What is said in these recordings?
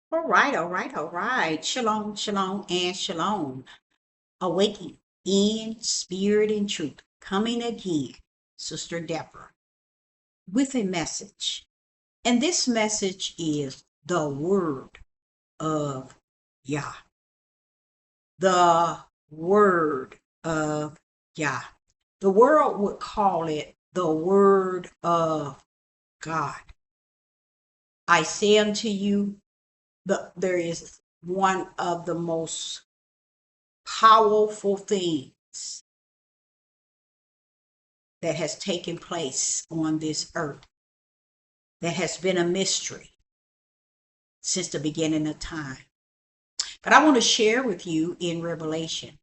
All right. Shalom, shalom, and shalom. Awakening in spirit and truth. Coming again, Sister Deborah, with a message. And this message is the word of Yah. The word of Yah. The world would call it the word of God. I say unto you, there is one of the most powerful things that has taken place on this earth that has been a mystery since the beginning of time. But I want to share with you in Revelation.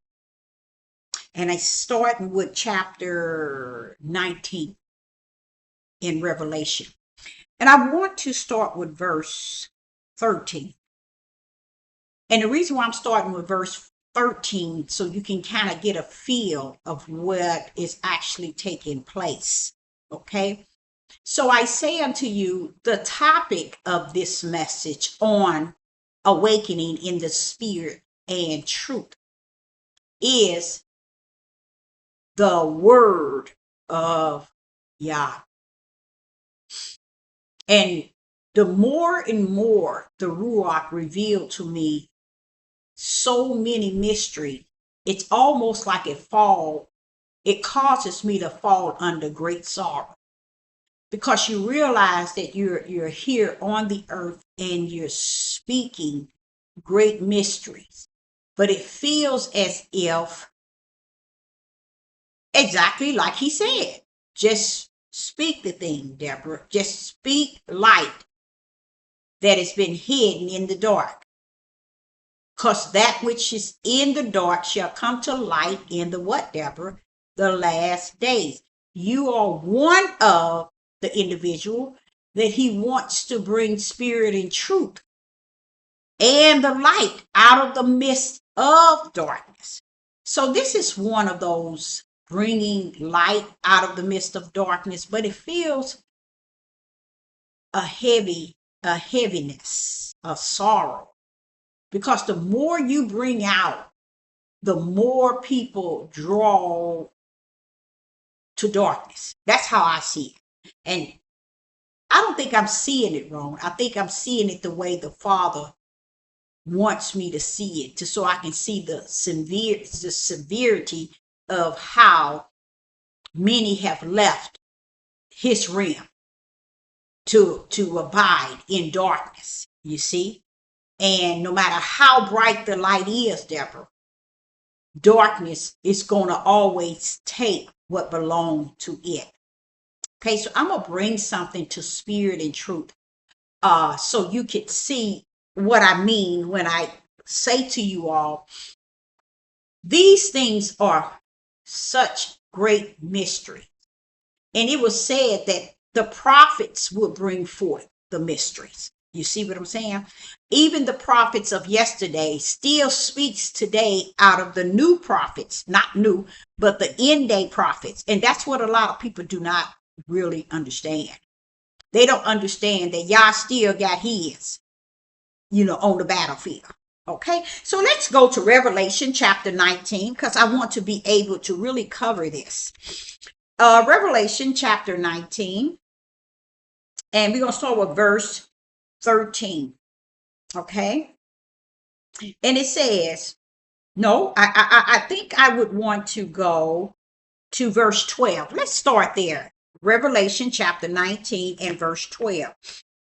And I start with chapter 19 in Revelation. And I want to start with verse 13. And the reason why I'm starting with verse 13, so you can kind of get a feel of what is actually taking place. Okay. So I say unto you, the topic of this message on awakening in the spirit and truth is the word of Yah. And the more and more the Ruach revealed to me so many mysteries, it's almost like it causes me to fall under great sorrow. Because you realize that you're here on the earth and you're speaking great mysteries, but it feels as if, exactly like he said, just speak the thing, Deborah. Just speak light that has been hidden in the dark, because that which is in the dark shall come to light in the what, Deborah? The last days. You are one of the individual that he wants to bring spirit and truth and the light out of the midst of darkness. So this is one of those bringing light out of the midst of darkness, but it feels a heaviness, a sorrow, because the more you bring out, the more people draw to darkness. That's how I see it. And I don't think I'm seeing it wrong. I think I'm seeing it the way the Father wants me to see it, so I can see the severity of how many have left his realm to abide in darkness, you see. And no matter how bright the light is, Deborah, darkness is going to always take what belongs to it. Okay, so I'm gonna bring something to spirit and truth, so you could see what I mean when I say to you all, these things are such great mystery. And it was said that the prophets would bring forth the mysteries. You see what I'm saying? Even the prophets of yesterday still speaks today out of the new prophets, not new, but the end day prophets. And that's what a lot of people do not really understand. They don't understand that Yah still got his, on the battlefield. Okay, so let's go to Revelation chapter 19, because I want to be able to really cover this. Revelation chapter 19, and we're going to start with verse 13. Okay, and it says, no, I think I would want to go to verse 12. Let's start there. Revelation chapter 19 and verse 12.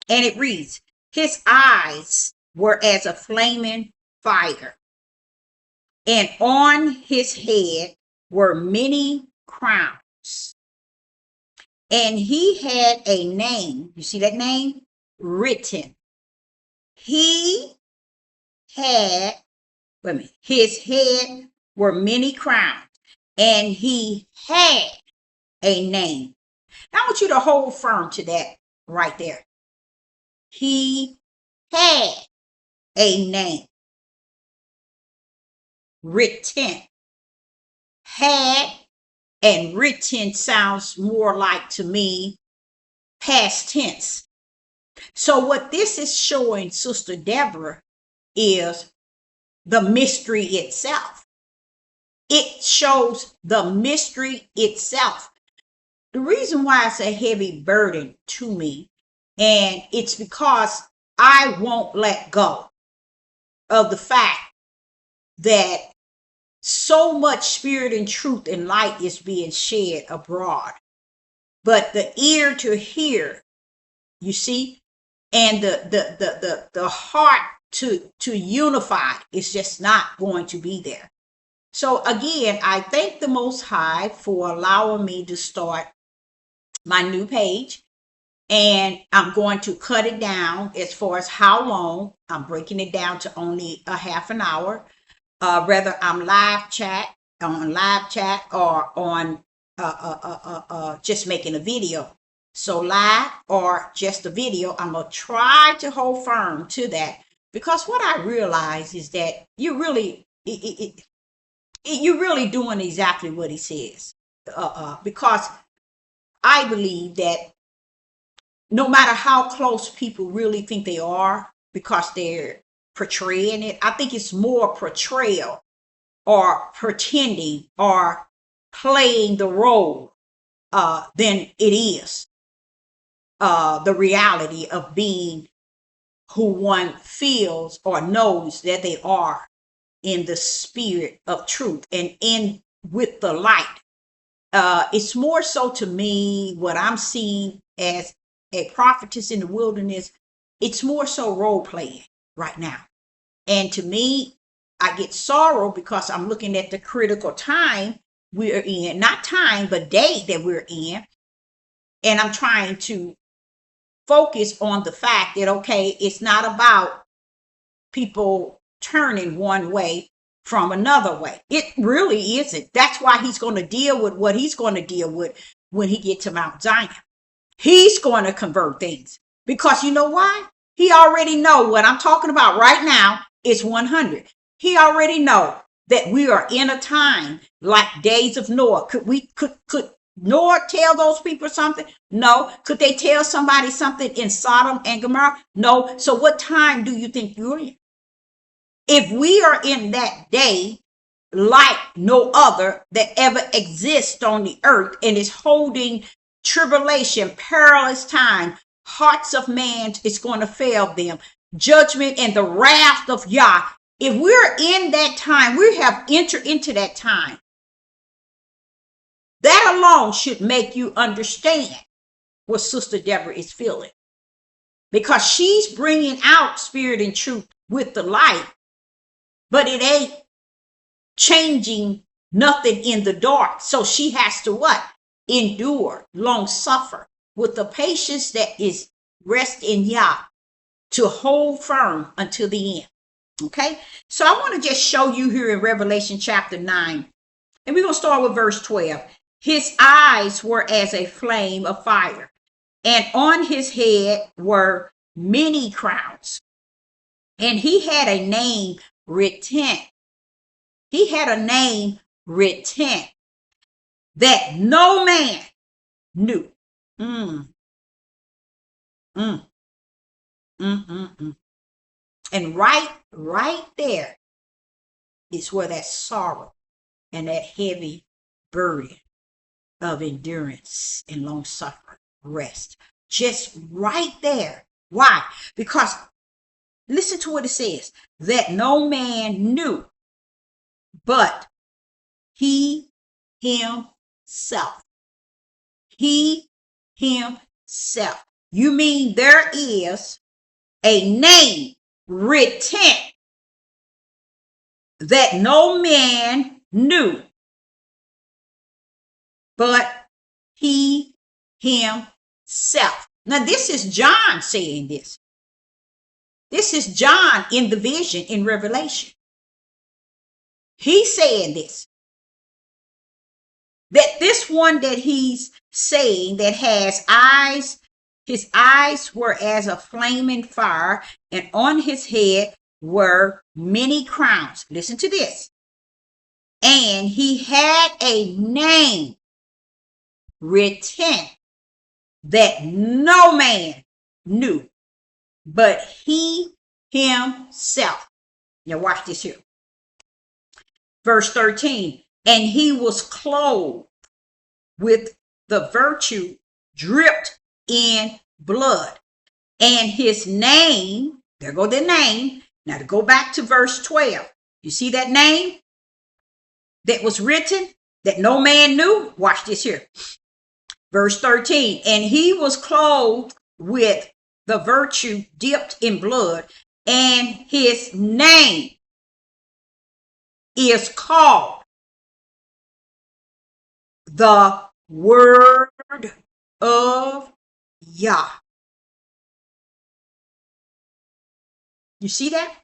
And it reads, his eyes were as a flaming fire, and on his head were many crowns. And he had a name. You see that name? Written. He had, wait a minute, his head were many crowns, and he had a name. Now I want you to hold firm to that right there. He had a name. Written. Had and written sounds more like, to me, past tense. So what this is showing, Sister Deborah, is the mystery itself. It shows the mystery itself. The reason why it's a heavy burden to me, and it's because I won't let go of the fact that so much spirit and truth and light is being shed abroad. But the ear to hear, you see, and the heart to unify is just not going to be there. So again, I thank the Most High for allowing me to start my new page. And I'm going to cut it down as far as how long. I'm breaking it down to only a half an hour. Whether I'm on live chat or on just making a video. So live or just a video, I'm going to try to hold firm to that, because what I realize is that you're really doing exactly what he says. Because I believe that no matter how close people really think they are, because they're portraying it, I think it's more portrayal or pretending or playing the role than it is the reality of being who one feels or knows that they are in the spirit of truth and in with the light. It's more so to me what I'm seeing as a prophetess in the wilderness. It's more so role playing right now. And to me, I get sorrow because I'm looking at the critical time we're in, not time, but day that we're in. And I'm trying to focus on the fact that, okay, it's not about people turning one way from another way. It really isn't. That's why he's going to deal with what he's going to deal with when he gets to Mount Zion. He's going to convert things, because you know why? He already know what I'm talking about right now is 100. He already know that we are in a time like days of Noah. Could Noah tell those people something? No. Could they tell somebody something in Sodom and Gomorrah? No. So what time do you think you're in? If we are in that day like no other that ever exists on the earth, and is holding tribulation, perilous time, hearts of man is going to fail them, judgment and the wrath of Yah. If we're in that time, we have entered into that time. That alone should make you understand what Sister Deborah is feeling, because she's bringing out spirit and truth with the light, but it ain't changing nothing in the dark. So she has to what? Endure, long suffer with the patience that is rest in Yah, to hold firm until the end. Okay, so I want to just show you here in Revelation chapter 9, and we're going to start with verse 12. His eyes were as a flame of fire, and on his head were many crowns, and he had a name written. He had a name written that no man knew. And right there is where that sorrow and that heavy burden of endurance and long suffering rest. Just right there. Why? Because listen to what it says, that no man knew but he himself. He himself. You mean there is a name written that no man knew but he himself. Now this is John saying this. This is John in the vision in Revelation. He's saying this. That this one that he's saying that has eyes, his eyes were as a flaming fire, and on his head were many crowns. Listen to this. And he had a name written that no man knew but he himself. Now watch this here. Verse 13. And he was clothed with the virtue dripped in blood. And his name, there go the name. Now to go back to verse 12. You see that name that was written that no man knew? Watch this here. Verse 13. And he was clothed with the virtue dipped in blood, and his name is called the Word of Yah. You see that?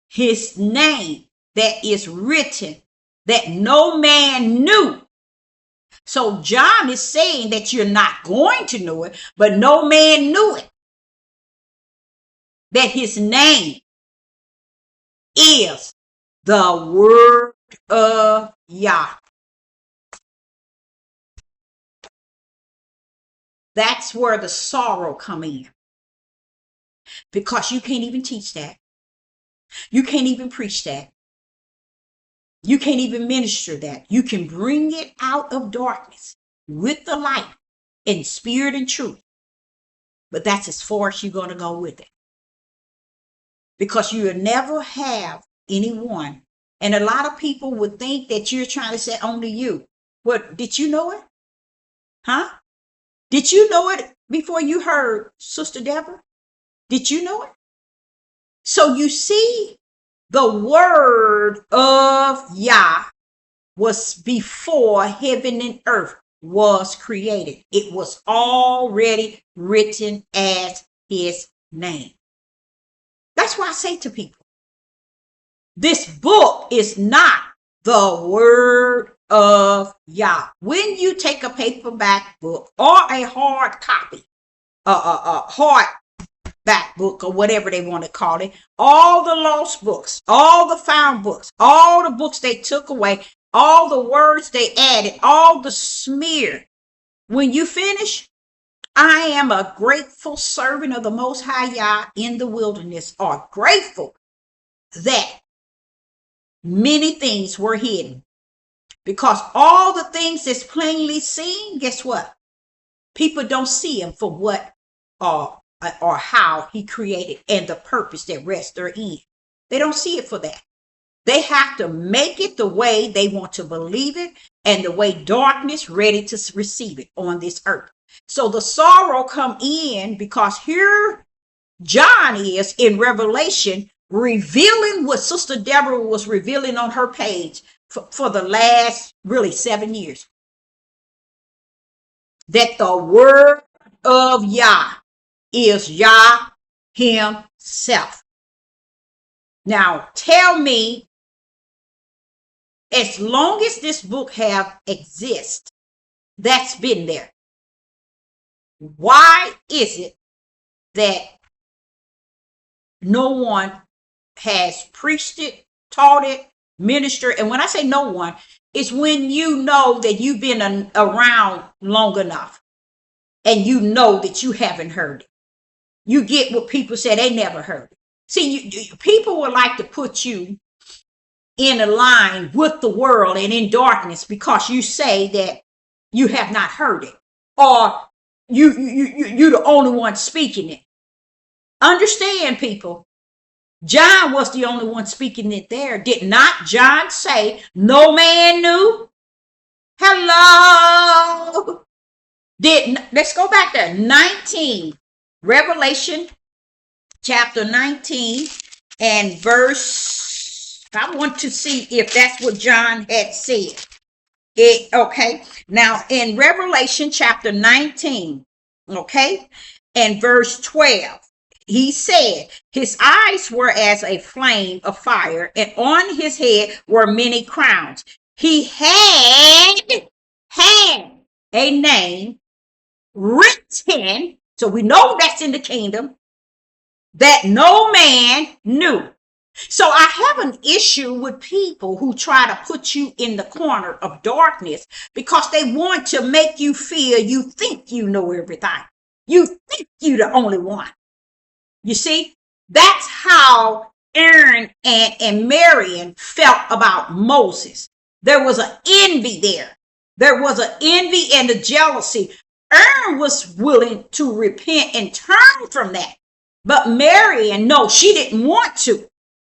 His name that is written that no man knew. So John is saying that you're not going to know it, but no man knew it. That his name is the Word of Yah. That's where the sorrow come in. Because you can't even teach that. You can't even preach that. You can't even minister that. You can bring it out of darkness with the light in spirit and truth. But that's as far as you're going to go with it. Because you will never have anyone. And a lot of people would think that you're trying to say only you. What, did you know it? Huh? Did you know it before you heard Sister Deborah? Did you know it? So you see, the Word of Yah was before heaven and earth was created. It was already written as his name. That's why I say to people, this book is not the Word of Yah. When you take a paperback book or a hard copy, hard back book or whatever they want to call it, all the lost books, all the found books, all the books they took away, all the words they added, all the smear. When you finish, I am a grateful servant of the Most High Yah in the wilderness, are grateful that many things were hidden. Because all the things that's plainly seen, guess what? People don't see them for what or how he created and the purpose that rests therein. They don't see it for that. They have to make it the way they want to believe it and the way darkness ready to receive it on this earth. So the sorrow come in because here John is in Revelation revealing what Sister Deborah was revealing on her page for the last really 7 years. That the Word of Yah is Yah himself. Now tell me, as long as this book have exist, that's been there. Why is it that no one has preached it, taught it, ministered? And when I say no one, it's when you know that you've been around long enough and you know that you haven't heard it. You get what people say they never heard it. See, people would like to put you in a line with the world and in darkness because you say that you have not heard it, or you're the only one speaking it. Understand, people. John was the only one speaking it there. Did not John say no man knew? Hello. Let's go back there. 19. Revelation chapter 19 and verse, I want to see if that's what John had said. Okay. Now in Revelation chapter 19, okay, and verse 12, he said, his eyes were as a flame of fire, and on his head were many crowns. He had a name written, so we know that's in the kingdom, that no man knew. So I have an issue with people who try to put you in the corner of darkness because they want to make you feel you think you know everything. You think you the only one. You see, that's how Aaron and Miriam felt about Moses. There was an envy there. There was an envy and a jealousy. Aaron was willing to repent and turn from that. But Miriam, no, she didn't want to.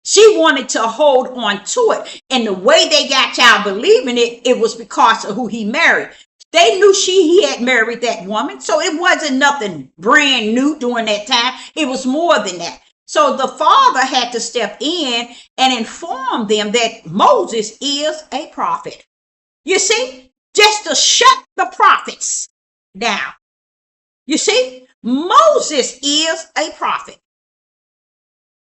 She wanted to hold on to it. And the way they got y'all believing it, it was because of who he married. They knew he had married that woman. So it wasn't nothing brand new during that time. It was more than that. So the father had to step in and inform them that Moses is a prophet. You see, just to shut the prophets down. You see, Moses is a prophet.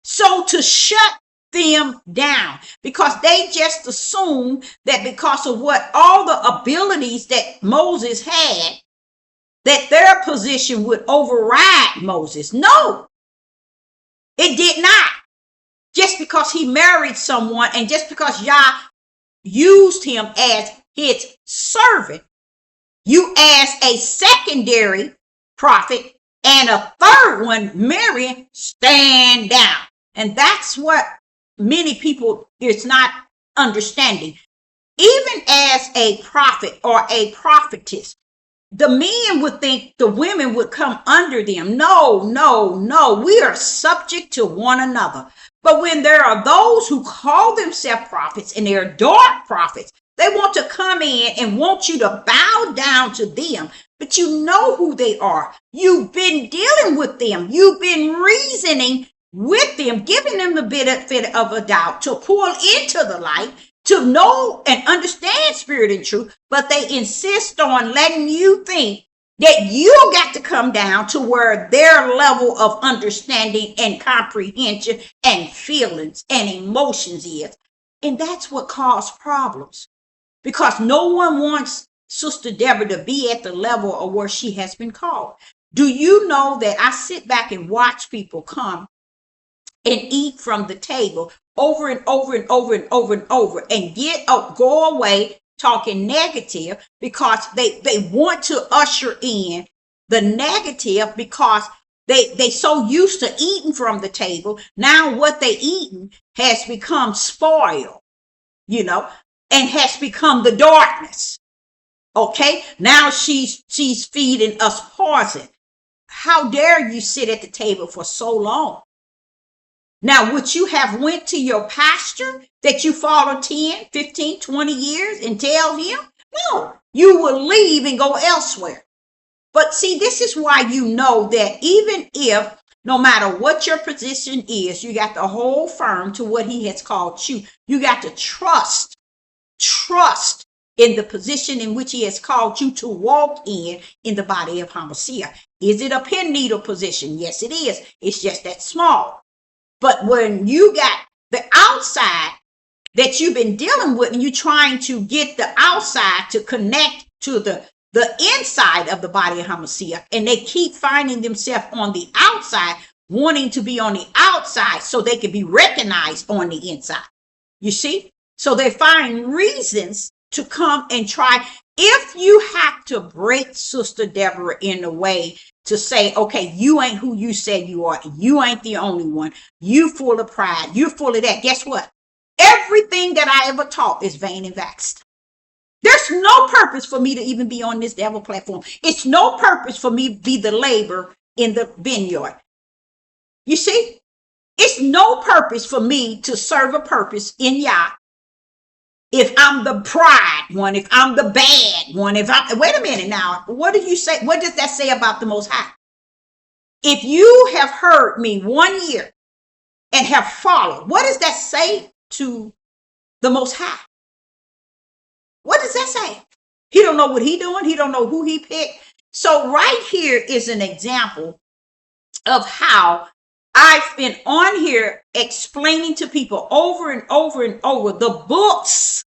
So to shut them down, because they just assumed that because of what all the abilities that Moses had, that their position would override Moses. No, it did not. Just because he married someone and just because Yah used him as his servant, you as a secondary prophet and a third one, Miriam, stand down. And that's what many people is not understanding. Even as a prophet or a prophetess, the men would think the women would come under them. No, no, no. We are subject to one another. But when there are those who call themselves prophets and they're dark prophets, they want to come in and want you to bow down to them. But you know who they are. You've been dealing with them. You've been reasoning with them, giving them the benefit of a doubt to pull into the light, to know and understand spirit and truth, but they insist on letting you think that you got to come down to where their level of understanding and comprehension and feelings and emotions is. And that's what caused problems, because no one wants Sister Deborah to be at the level of where she has been called. Do you know that I sit back and watch people come and eat from the table over and over and over and over and over and get up, go away talking negative because they want to usher in the negative because they so used to eating from the table. Now what they eating has become spoiled, and has become the darkness. Okay, now she's feeding us poison. How dare you sit at the table for so long? Now, would you have went to your pastor that you followed 10, 15, 20 years and tell him? No, you will leave and go elsewhere. But see, this is why you know that even if, no matter what your position is, you got to hold firm to what he has called you. You got to trust in the position in which he has called you to walk in the body of Hamashiach. Is it a pin needle position? Yes, it is. It's just that small. But when you got the outside that you've been dealing with and you're trying to get the outside to connect to the inside of the body of Hamashiach, and they keep finding themselves on the outside, wanting to be on the outside so they can be recognized on the inside. You see? So they find reasons to come and try. If you have to break Sister Deborah in a way to say, okay, you ain't who you said you are. You ain't the only one. You full of pride. You're full of that. Guess what? Everything that I ever taught is vain and vexed. There's no purpose for me to even be on this devil platform. It's no purpose for me to be the labor in the vineyard. You see? It's no purpose for me to serve a purpose in Yah. If I'm the pride one, if I'm the bad one, wait a minute now, what did you say? What does that say about the Most High? If you have heard me 1 year and have followed, what does that say to the Most High? What does that say? He don't know what he doing. He don't know who he picked. So right here is an example of how I've been on here explaining to people over and over and over the books,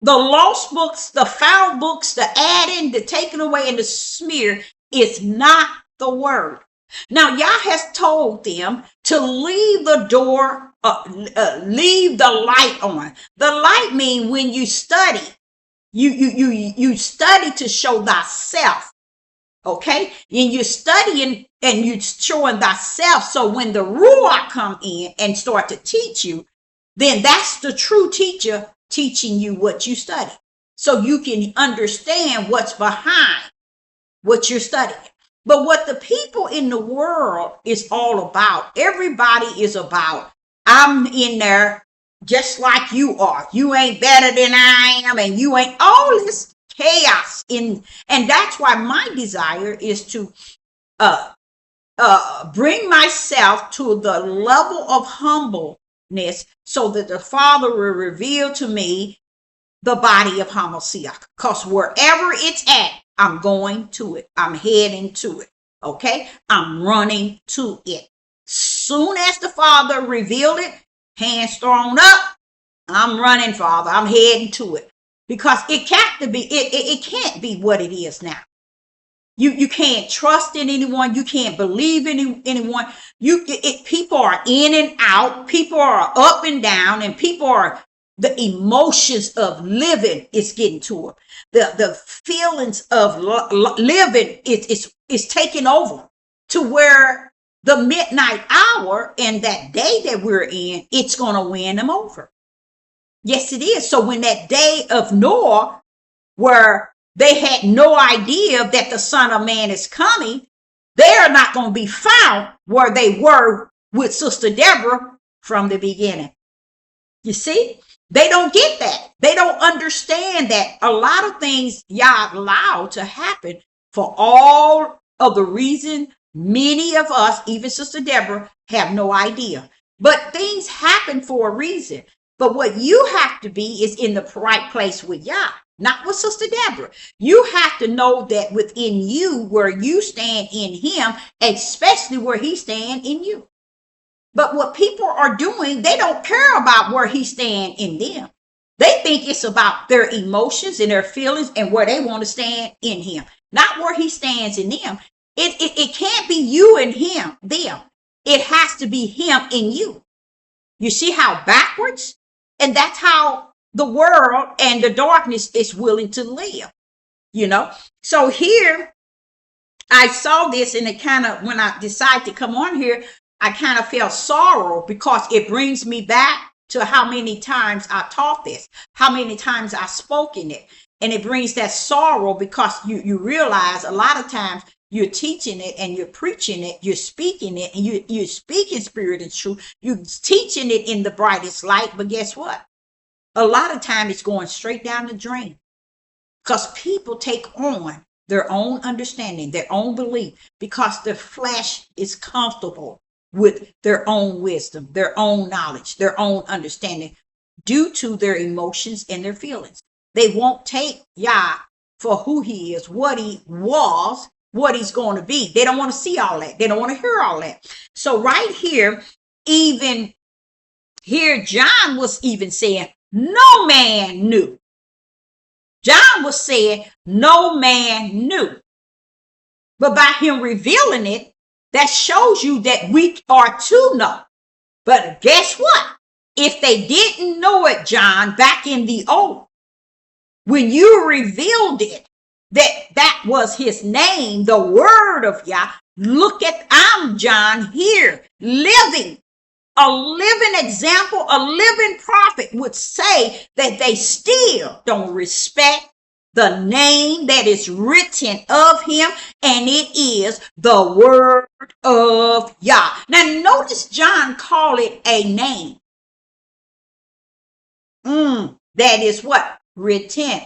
the lost books, the found books, the adding, the taken away, and the smear is not the word. Now, Yah has told them to leave the door, leave the light on. The light means when you study, you study to show thyself Okay, and you're studying and you're showing thyself. So when the Ruach come in and start to teach you, then that's the true teacher teaching you what you study. So you can understand what's behind what you're studying. But what the people in the world is all about, everybody is about, I'm in there just like you are. You ain't better than I am, and you ain't all this chaos in, and that's why my desire is to bring myself to the level of humbleness so that the Father will reveal to me the body of Hamashiach. Because wherever it's at, I'm going to it. I'm heading to it. Okay? I'm running to it. Soon as the Father revealed it, hands thrown up, I'm running, Father. I'm heading to it. Because it can't be what it is now. You can't trust in anyone. You can't believe in anyone. People are in and out. People are up and down, and people are, the emotions of living is getting to them. The feelings of living is taking over to where the midnight hour and that day that we're in, it's going to win them over. Yes, it is. So when that day of Noah, where they had no idea that the Son of Man is coming, they are not going to be found where they were with Sister Deborah from the beginning. You see, they don't get that. They don't understand that a lot of things Yah allowed to happen for all of the reason many of us, even Sister Deborah, have no idea. But things happen for a reason. But what you have to be is in the right place with Yah, not with Sister Deborah. You have to know that within you, where you stand in him, especially where he stands in you. But what people are doing, they don't care about where he stands in them. They think it's about their emotions and their feelings and where they want to stand in him, not where he stands in them. It can't be you and him, them. It has to be him in you. You see how backwards? And that's how the world and the darkness is willing to live, you know? So here, I saw this, and it kind of, when I decided to come on here, I kind of felt sorrow because it brings me back to how many times I taught this, how many times I spoke in it. And it brings that sorrow because you realize a lot of times you're teaching it and you're preaching it, you're speaking it, and you're speaking spirit and truth. You're teaching it in the brightest light. But guess what? A lot of time it's going straight down the drain because people take on their own understanding, their own belief, because the flesh is comfortable with their own wisdom, their own knowledge, their own understanding due to their emotions and their feelings. They won't take Yah for who he is, what he was, what he's going to be. They don't want to see all that. They don't want to hear all that. So right here, even here, John was even saying, no man knew. John was saying, no man knew. But by him revealing it, that shows you that we are to know. But guess what? If they didn't know it, John, back in the old, when you revealed it, that was his name, the word of Yah. Look at, I'm John here, living, a living example, a living prophet would say that they still don't respect the name that is written of him, and it is the word of Yah. Now notice John call it a name. That is what? Written.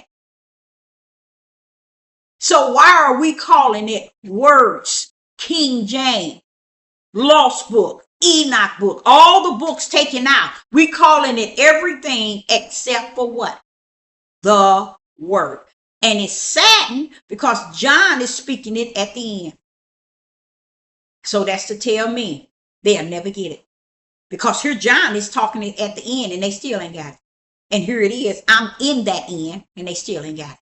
So why are we calling it words? King James, Lost Book, Enoch book, all the books taken out. We calling it everything except for what? The word. And it's saddened because John is speaking it at the end. So that's to tell me they'll never get it. Because here John is talking it at the end and they still ain't got it. And here it is, I'm in that end and they still ain't got it.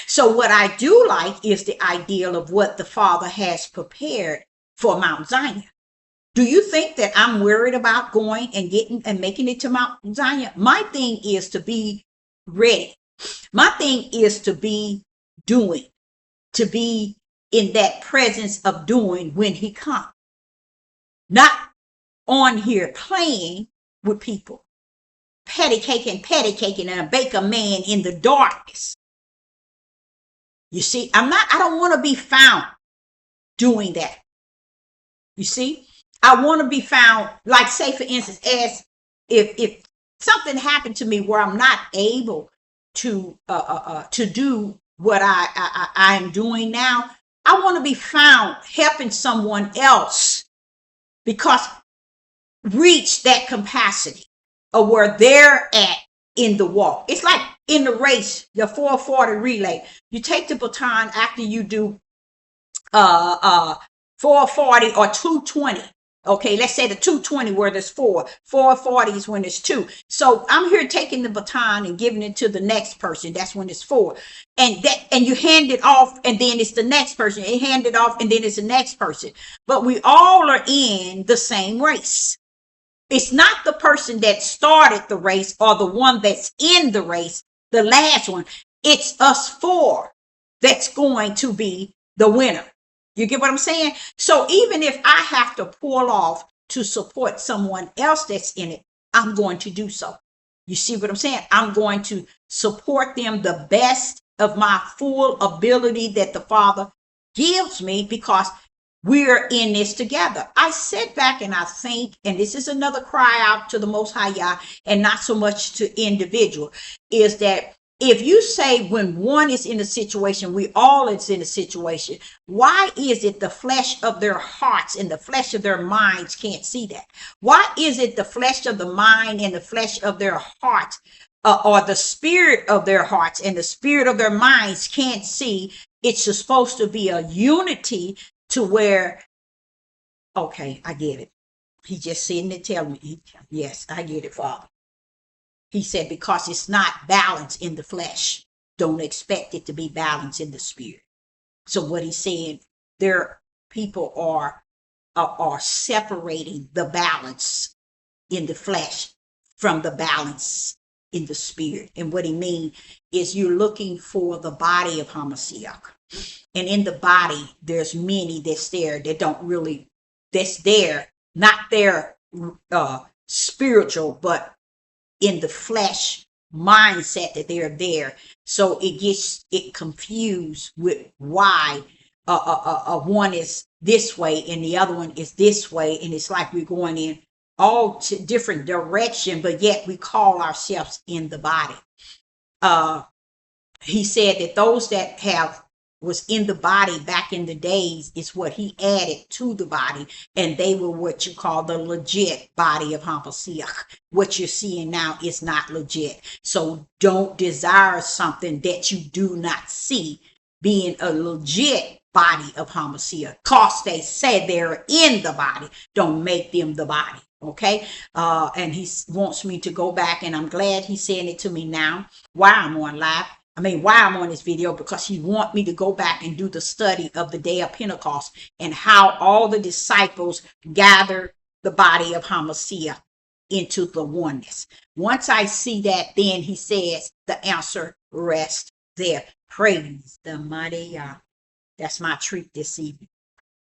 So what I do like is the ideal of what the Father has prepared for Mount Zion. Do you think that I'm worried about going and getting and making it to Mount Zion? My thing is to be ready. My thing is to be doing. to be in that presence of doing when he comes. Not on here playing with people, patty caking and a baker man in the darkness. You see, I don't want to be found doing that. You see, I want to be found, like, say for instance, as if something happened to me where I'm not able to do what I am doing now, I want to be found helping someone else, because reach that capacity of where they're at in the walk. It's like in the race, the 440 relay. You take the baton after you do 440 or 220. Okay, let's say the 220 where there's 440 is when it's 2. So I'm here taking the baton and giving it to the next person. That's when it's 4. And you hand it off, and then it's the next person. You hand it off, and then it's the next person. But we all are in the same race. It's not the person that started the race or the one that's in the race, the last one. It's us 4 that's going to be the winner. You get what I'm saying? So even if I have to pull off to support someone else that's in it, I'm going to do so. You see what I'm saying? I'm going to support them the best of my full ability that the Father gives me, because we're in this together. I sit back and I think, and this is another cry out to the Most High Yah, and not so much to individual, is that if you say when one is in a situation, we all is in a situation, why is it the flesh of their hearts and the flesh of their minds can't see that? Why is it the flesh of the mind and the flesh of their hearts, or the spirit of their hearts and the spirit of their minds can't see? It's supposed to be a unity to where, okay, I get it. He just sitting there telling me, yes, I get it, Father. He said, because it's not balanced in the flesh, don't expect it to be balanced in the spirit. So what he's saying, there people are separating the balance in the flesh from the balance in the spirit. And what he means is you're looking for the body of Hamashiach. And in the body, there's many that's there that don't really, that's there, not there spiritual, but in the flesh mindset that they're there. So it gets it confused with why one is this way and the other one is this way. And it's like we're going in all to different direction, but yet we call ourselves in the body. He said that those that was in the body back in the days is what he added to the body, and they were what you call the legit body of Hamashiach. What you're seeing now is not legit. So don't desire something that you do not see being a legit body of Hamashiach. Cause they said they're in the body, don't make them the body. Okay. And he wants me to go back, and I'm glad he's saying it to me now while I'm on live. Why I'm on this video, because he want me to go back and do the study of the day of Pentecost and how all the disciples gathered the body of Hamashiach into the oneness. Once I see that, then he says the answer rests there. Praise the mighty Yah. That's my treat this evening.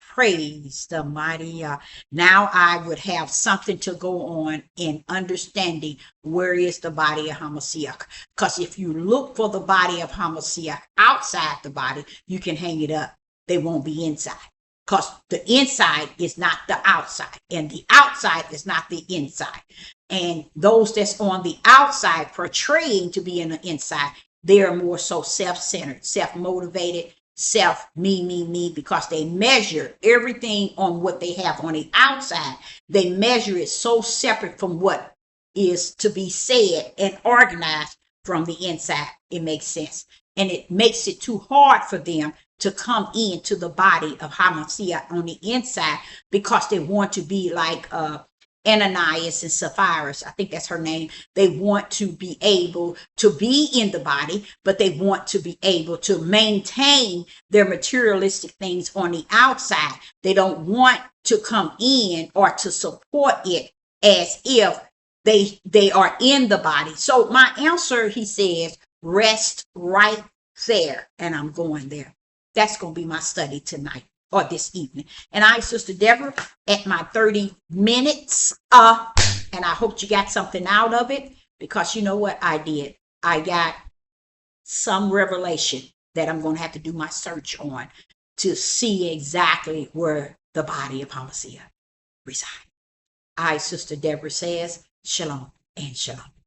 Praise the mighty Yah. Now I would have something to go on in understanding where is the body of Hamashiach. Because if you look for the body of Hamashiach outside the body, you can hang it up. They won't be inside. Because the inside is not the outside, and the outside is not the inside. And those that's on the outside portraying to be in the inside, they are more so self-centered, self-motivated, me, because they measure everything on what they have on the outside. They measure it so separate from what is to be said and organized from the inside. It makes sense. And it makes it too hard for them to come into the body of Hamashiach on the inside, because they want to be like Ananias and Sapphira, I think that's her name. They want to be able to be in the body, but they want to be able to maintain their materialistic things on the outside. They don't want to come in or to support it as if they are in the body. So my answer, he says, rest right there. And I'm going there. That's going to be my study tonight or this evening. And I, Sister Deborah, at my 30 minutes, and I hope you got something out of it, because you know what I did? I got some revelation that I'm going to have to do my search on to see exactly where the body of Hamashiach resides. I, Sister Deborah, says, shalom and shalom.